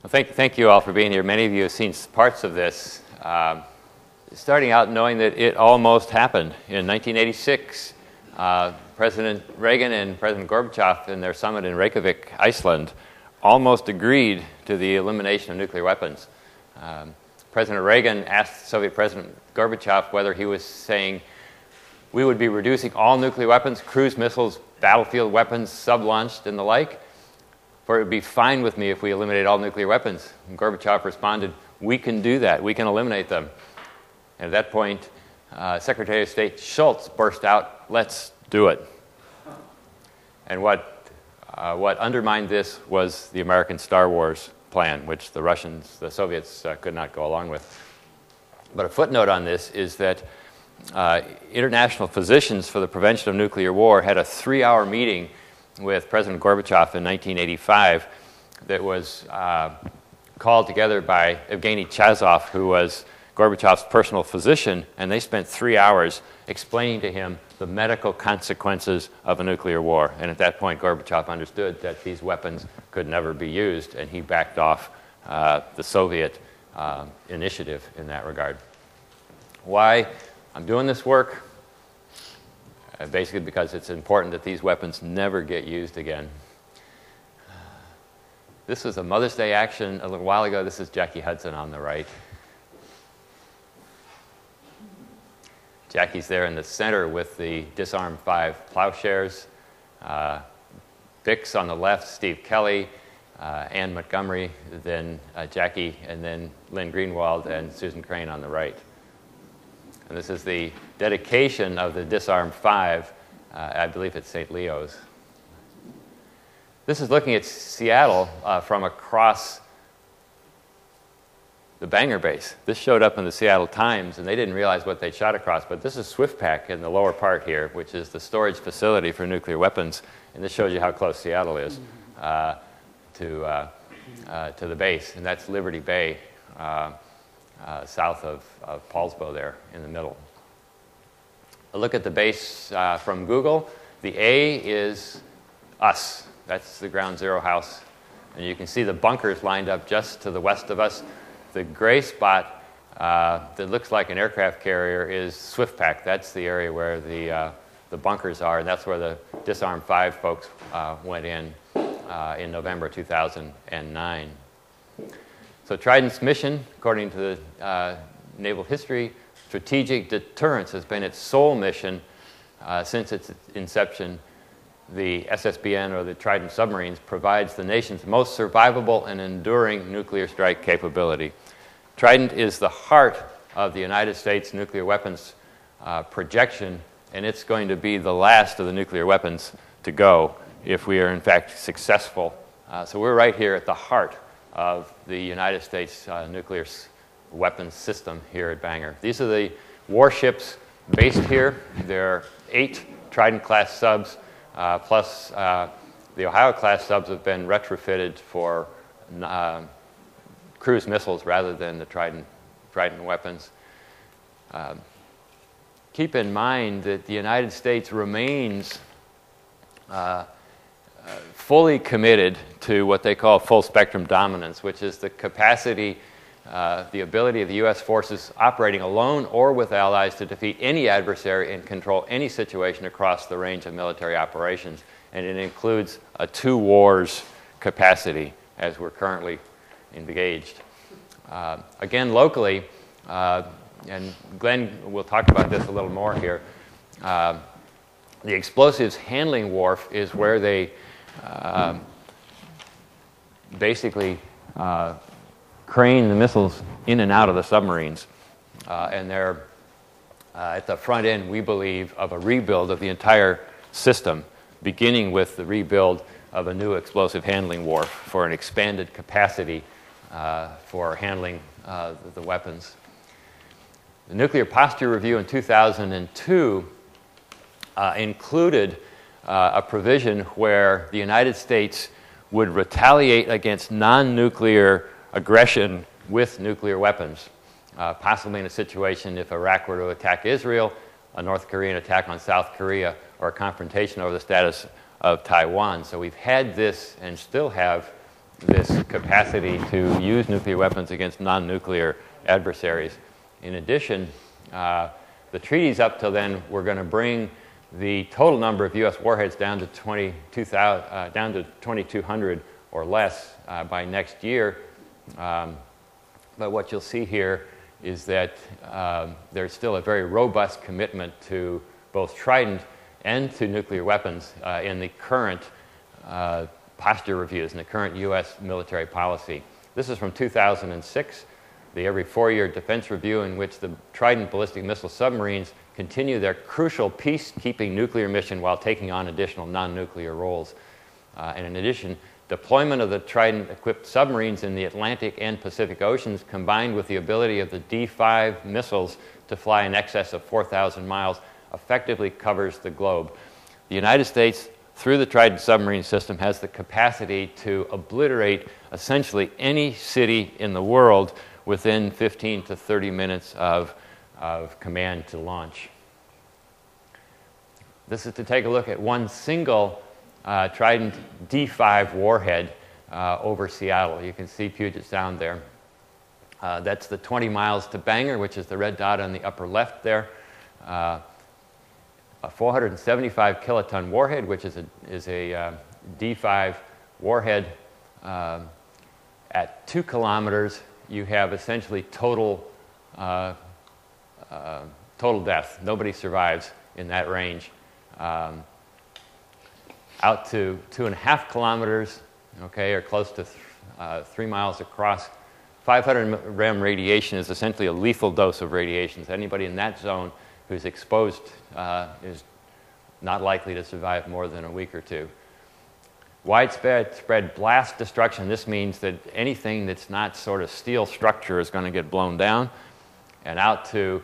Well, thank you all for being here. Many of you have seen parts of this. Starting out knowing that it almost happened. In 1986, President Reagan and President Gorbachev in their summit in Reykjavik, Iceland, almost agreed to the elimination of nuclear weapons. President Reagan asked Soviet President Gorbachev whether he was saying we would be reducing all nuclear weapons, cruise missiles, battlefield weapons, sub-launched and the like, for it would be fine with me if we eliminated all nuclear weapons. And Gorbachev responded, we can do that, we can eliminate them. And at that point, Secretary of State Shultz burst out, let's do it. And what undermined this was the American Star Wars plan, which the Soviets could not go along with. But a footnote on this is that International Physicians for the Prevention of Nuclear War had a 3-hour meeting with President Gorbachev in 1985 that was called together by Evgeny Chazov, who was Gorbachev's personal physician, and they spent 3 hours explaining to him the medical consequences of a nuclear war. And at that point, Gorbachev understood that these weapons could never be used, and he backed off the Soviet initiative in that regard. Why I'm doing this work? Basically because it's important that these weapons never get used again. This was a Mother's Day action a little while ago. This is Jackie Hudson on the right. Jackie's there in the center with the disarmed 5 plowshares. Bix on the left, Steve Kelly, Ann Montgomery, then Jackie, and then Lynn Greenwald and Susan Crane on the right. And this is the dedication of the disarmed 5. I believe it's St. Leo's. This is looking at Seattle from across the Bangor base. This showed up in the Seattle Times, and they didn't realize what they shot across, but this is SwiftPack in the lower part here, which is the storage facility for nuclear weapons, and this shows you how close Seattle is to the base, and that's Liberty Bay, south of Paulsbo there in the middle. A look at the base from Google. The A is us. That's the Ground Zero house. And you can see the bunkers lined up just to the west of us. The gray spot that looks like an aircraft carrier is SwiftPack. That's the area where the bunkers are, and that's where the disarmed 5 folks went in November 2009. So Trident's mission, according to the naval history, strategic deterrence has been its sole mission since its inception. The SSBN, or the Trident submarines, provides the nation's most survivable and enduring nuclear strike capability. Trident is the heart of the United States nuclear weapons projection, and it's going to be the last of the nuclear weapons to go if we are in fact successful. So we're right here at the heart of the United States nuclear weapons system here at Bangor. These are the warships based here. There are 8 Trident-class subs, plus the Ohio-class subs have been retrofitted for cruise missiles rather than the Trident weapons. Keep in mind that the United States remains fully committed to what they call full spectrum dominance, which is the capacity, the ability of the U.S. forces operating alone or with allies to defeat any adversary and control any situation across the range of military operations. And it includes a 2 wars capacity as we're currently engaged. Again, locally, and Glenn will talk about this a little more here, the explosives handling wharf is where they basically crane the missiles in and out of the submarines. And they're at the front end, we believe, of a rebuild of the entire system, beginning with the rebuild of a new explosive handling wharf for an expanded capacity for handling the weapons. The Nuclear Posture Review in 2002 included a provision where the United States would retaliate against non-nuclear aggression with nuclear weapons, possibly in a situation if Iraq were to attack Israel, a North Korean attack on South Korea, or a confrontation over the status of Taiwan. So we've had this and still have this capacity to use nuclear weapons against non-nuclear adversaries. In addition, the treaties up till then were going to bring the total number of U.S. warheads down to 2,200 or less by next year. But what you'll see here is that there's still a very robust commitment to both Trident and to nuclear weapons in the current posture reviews, in the current U.S. military policy. This is from 2006, the every 4-year defense review, in which the Trident ballistic missile submarines continue their crucial peacekeeping nuclear mission while taking on additional non-nuclear roles. And in addition, deployment of the Trident-equipped submarines in the Atlantic and Pacific Oceans, combined with the ability of the D-5 missiles to fly in excess of 4,000 miles, effectively covers the globe. The United States, through the Trident submarine system, has the capacity to obliterate essentially any city in the world within 15 to 30 minutes of command to launch. This is to take a look at one single Trident D5 warhead over Seattle. You can see Puget Sound there. That's the 20 miles to Bangor, which is the red dot on the upper left there. A 475 kiloton warhead, which is a D5 warhead. At 2 kilometers, you have essentially total death. Nobody survives in that range. Out to 2.5 kilometers, okay, or close to 3 miles across, 500 rem radiation is essentially a lethal dose of radiation. So anybody in that zone who's exposed is not likely to survive more than a week or two. Widespread blast destruction. This means that anything that's not sort of steel structure is going to get blown down. And out to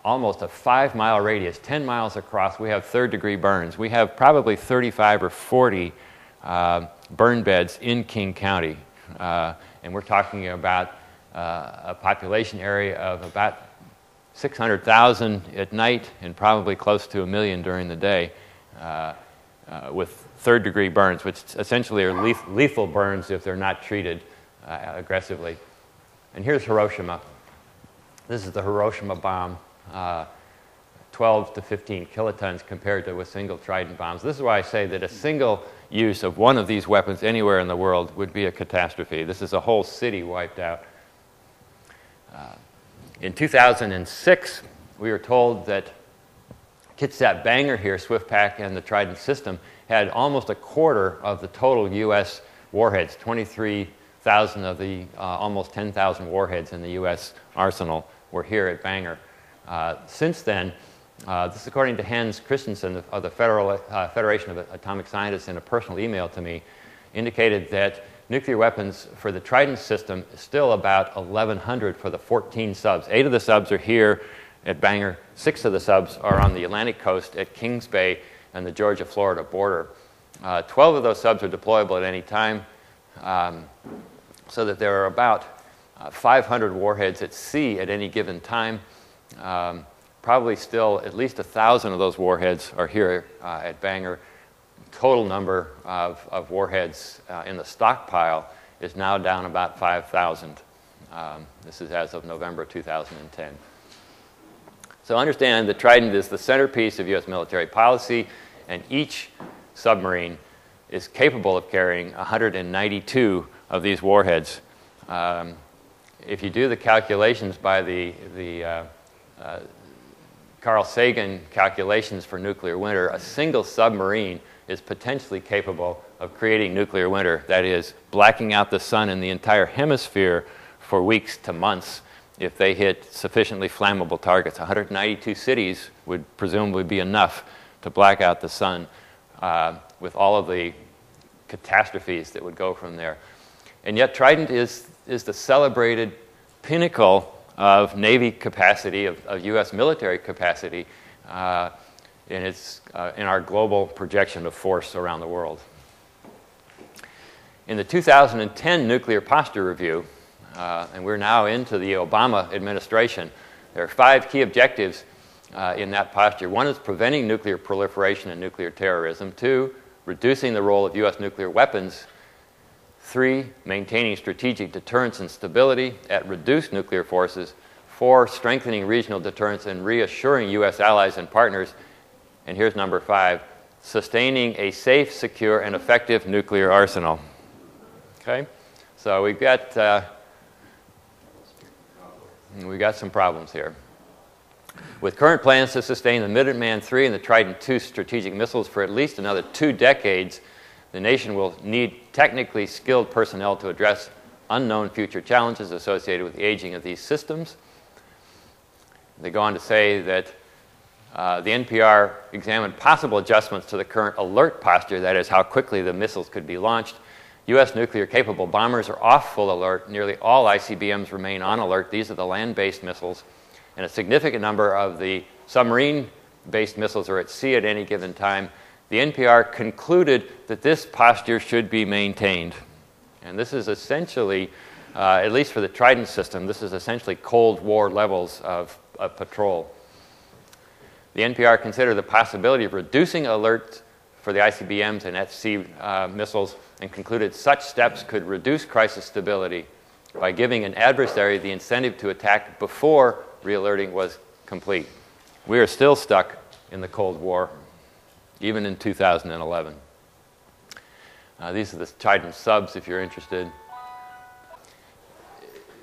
almost a 5-mile radius, 10 miles across, we have third-degree burns. We have probably 35 or 40 burn beds in King County. And we're talking about a population area of about 600,000 at night and probably close to 1 million during the day with third-degree burns, which essentially are lethal burns if they're not treated aggressively. And here's Hiroshima. This is the Hiroshima bomb, 12 to 15 kilotons compared to a single Trident bombs. This is why I say that a single use of one of these weapons anywhere in the world would be a catastrophe. This is a whole city wiped out. In 2006, we were told that Kitsap Bangor here, SwiftPack, and the Trident system had almost a quarter of the total U.S. warheads, 23,000 of the almost 10,000 warheads in the U.S. arsenal were here at Bangor. Since then, this is according to Hans Christensen of the Federation of Atomic Scientists in a personal email to me, indicated that nuclear weapons for the Trident system is still about 1,100 for the 14 subs. 8 of the subs are here at Bangor. 6 of the subs are on the Atlantic coast at Kings Bay and the Georgia-Florida border. 12 of those subs are deployable at any time, so that there are about 500 warheads at sea at any given time. Probably still at least 1,000 of those warheads are here at Bangor. Total number of warheads in the stockpile is now down about 5,000. This is as of November 2010. So understand that Trident is the centerpiece of U.S. military policy, and each submarine is capable of carrying 192 of these warheads. If you do the calculations by the Carl Sagan calculations for nuclear winter, a single submarine is potentially capable of creating nuclear winter. That is, blacking out the sun in the entire hemisphere for weeks to months if they hit sufficiently flammable targets. 192 cities would presumably be enough to black out the sun with all of the catastrophes that would go from there. And yet Trident is the celebrated pinnacle of Navy capacity, of U.S. military capacity, in our global projection of force around the world. In the 2010 Nuclear Posture Review, and we're now into the Obama administration, there are 5 key objectives in that posture. 1 is preventing nuclear proliferation and nuclear terrorism. 2, reducing the role of U.S. nuclear weapons. 3, maintaining strategic deterrence and stability at reduced nuclear forces. 4, strengthening regional deterrence and reassuring U.S. allies and partners. And here's number 5, sustaining a safe, secure, and effective nuclear arsenal. Okay? So we've got some problems here. With current plans to sustain the Minuteman III and the Trident II strategic missiles for at least another 2 decades, the nation will need technically skilled personnel to address unknown future challenges associated with the aging of these systems. They go on to say that the NPR examined possible adjustments to the current alert posture, that is, how quickly the missiles could be launched. U.S. nuclear-capable bombers are off full alert. Nearly all ICBMs remain on alert. These are the land-based missiles. And a significant number of the submarine-based missiles are at sea at any given time. The NPR concluded that this posture should be maintained. And this is essentially, at least for the Trident system, this is essentially Cold War levels of patrol. The NPR considered the possibility of reducing alerts for the ICBMs and at-sea missiles and concluded such steps could reduce crisis stability by giving an adversary the incentive to attack before re-alerting was complete. We are still stuck in the Cold War, even in 2011. These are the Trident subs, if you're interested.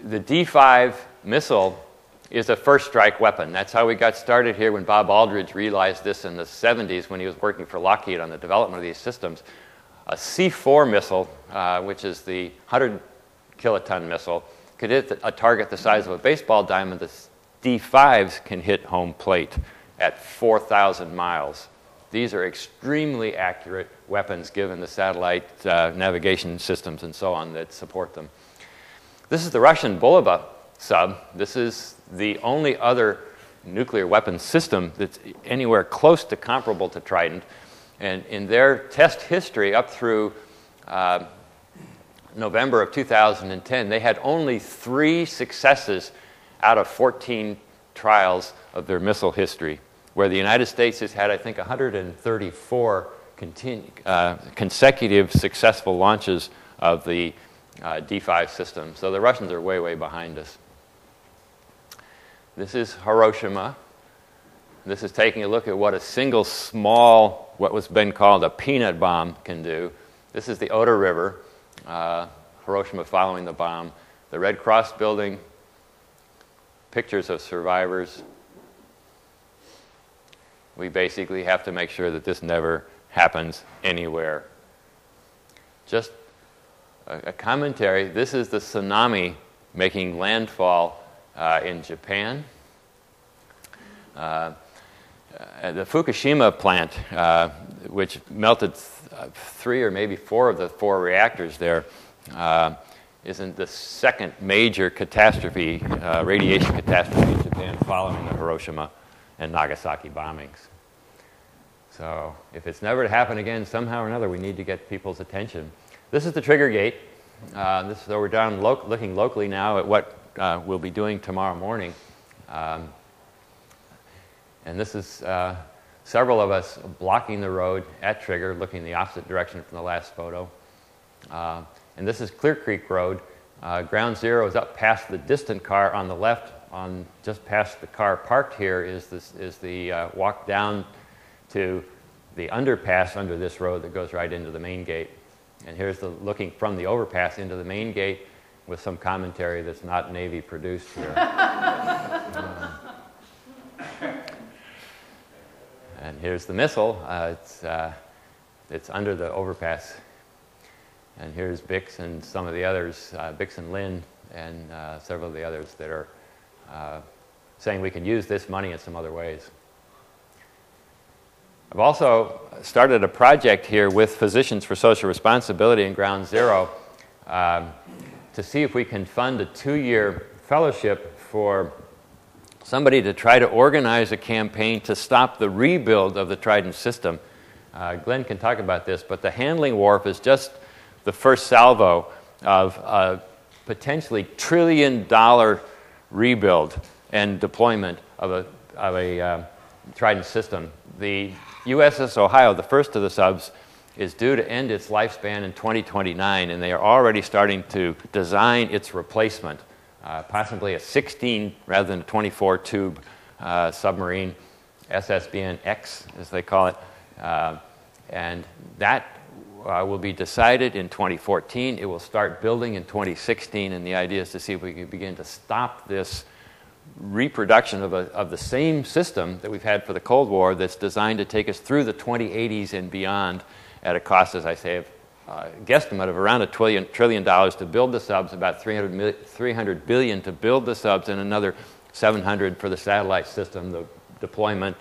The D5 missile is a first-strike weapon. That's how we got started here when Bob Aldridge realized this in the 70s when he was working for Lockheed on the development of these systems. A C4 missile, which is the 100-kiloton missile, could hit a target the size of a baseball diamond. The D5s can hit home plate at 4,000 miles. These are extremely accurate weapons given the satellite navigation systems and so on that support them. This is the Russian Bulava sub. This is the only other nuclear weapon system that's anywhere close to comparable to Trident. And in their test history up through November of 2010, they had only 3 successes out of 14 trials of their missile history, where the United States has had, I think, 134 consecutive successful launches of the D5 system. So the Russians are way, way behind us. This is Hiroshima. This is taking a look at what a single small, what was been called a peanut bomb can do. This is the Oder River, Hiroshima following the bomb. The Red Cross building, pictures of survivors. We basically have to make sure that this never happens anywhere. Just a commentary. This is the tsunami making landfall in Japan. The Fukushima plant, which melted 3 or maybe 4 of the 4 reactors there, is in the second major catastrophe, radiation catastrophe in Japan following the Hiroshima and Nagasaki bombings. So if it's never to happen again, somehow or another, we need to get people's attention. This is the trigger gate. So we're down looking locally now at what we'll be doing tomorrow morning. And this is several of us blocking the road at trigger, looking the opposite direction from the last photo. And this is Clear Creek Road. Ground zero is up past the distant car on the left. On just past the car parked here is the walk down to the underpass under this road that goes right into the main gate. And here's the looking from the overpass into the main gate with some commentary that's not Navy produced here. And here's the missile. It's under the overpass. And here's Bix and some of the others, Bix and Lynn and several of the others that are saying we can use this money in some other ways. I've also started a project here with Physicians for Social Responsibility in Ground Zero to see if we can fund a 2-year fellowship for somebody to try to organize a campaign to stop the rebuild of the Trident system. Glenn can talk about this, but the handling wharf is just the first salvo of a potentially $1 trillion rebuild and deployment of a Trident system. The USS Ohio, the first of the subs, is due to end its lifespan in 2029, and they are already starting to design its replacement, possibly a 16 rather than a 24 tube submarine, SSBN-X as they call it, and that will be decided in 2014. It will start building in 2016, and the idea is to see if we can begin to stop this reproduction of the same system that we've had for the Cold War that's designed to take us through the 2080s and beyond at a cost, as I say, of guesstimate of around $1 trillion to build the subs, about $300 billion to build the subs, and another $700 for the satellite system, the deployment,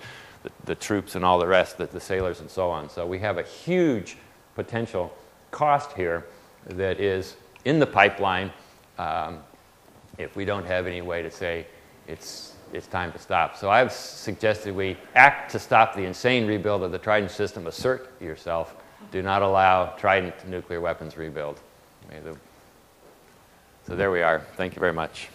the troops and all the rest, the sailors and so on. So we have a huge potential cost here that is in the pipeline if we don't have any way to say it's time to stop. So I've suggested we act to stop the insane rebuild of the Trident system. Assert yourself. Do not allow Trident nuclear weapons rebuild. So there we are. Thank you very much.